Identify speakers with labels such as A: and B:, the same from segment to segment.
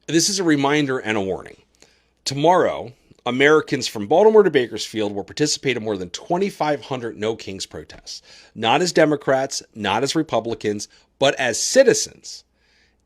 A: This is a reminder and a warning. Tomorrow, Americans from Baltimore to Bakersfield will participate in more than 2,500 No Kings protests, not as Democrats, not as Republicans, but as citizens,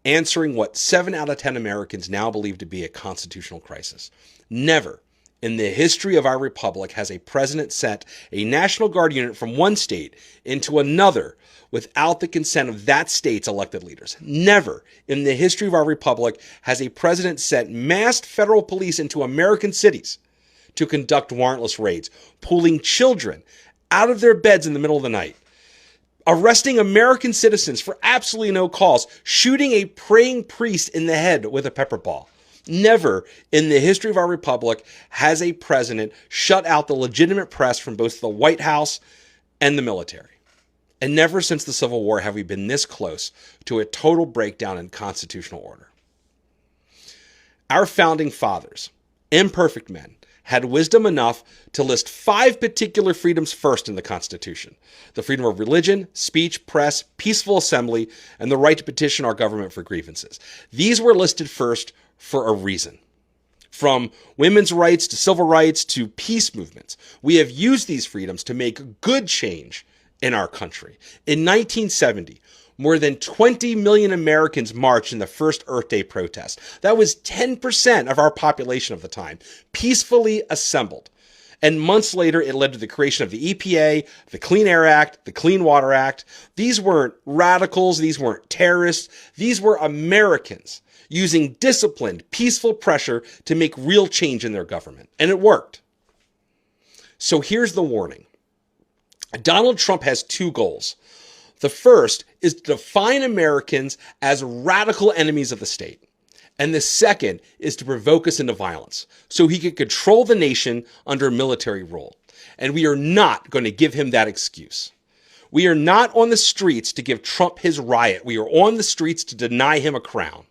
A: answering what 7 out of 10 Americans now believe to be a constitutional crisis. Never in the history of our republic has a president sent a National Guard unit from one state into another without the consent of that state's elected leaders. Never in the history of our republic has a president sent massed federal police into American cities to conduct warrantless raids, pulling children out of their beds in the middle of the night, arresting American citizens for absolutely no cause, shooting a praying priest in the head with a pepper ball. Never in the history of our republic has a president shut out the legitimate press from both the White House and the military. And never since the Civil War have we been this close to a total breakdown in constitutional order. Our founding fathers, imperfect men, had wisdom enough to list 5 particular freedoms first in the Constitution: the freedom of religion, speech, press, peaceful assembly, and the right to petition our government for grievances. These were listed first for a reason. From women's rights to civil rights to peace movements, we have used these freedoms to make good change in our country. In 1970, more than 20 million Americans marched in the first Earth Day protest. That was 10% of our population of the time, peacefully assembled. And months later, it led to the creation of the EPA, the Clean Air Act, the Clean Water Act. These weren't radicals. These weren't terrorists. These were Americans using disciplined, peaceful pressure to make real change in their government. And it worked. So here's the warning. Donald Trump has 2 goals. The first is to define Americans as radical enemies of the state. And the second is to provoke us into violence so he can control the nation under military rule. And we are not going to give him that excuse. We are not on the streets to give Trump his riot. We are on the streets to deny him a crown.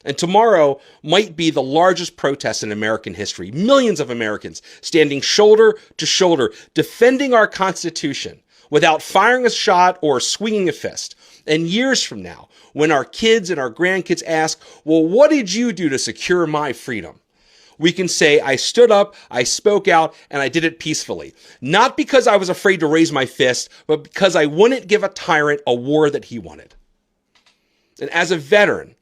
A: And tomorrow might be the largest protest in American history. Millions of Americans standing shoulder to shoulder, defending our Constitution without firing a shot or swinging a fist. And years from now, when our kids and our grandkids ask, well, what did you do to secure my freedom? We can say, I stood up, I spoke out, and I did it peacefully. Not because I was afraid to raise my fist, but because I wouldn't give a tyrant a war that he wanted. And as a veteran,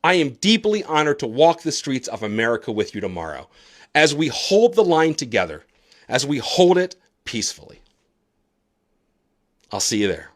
A: I am deeply honored to walk the streets of America with you tomorrow as we hold the line together, as we hold it peacefully. I'll see you there.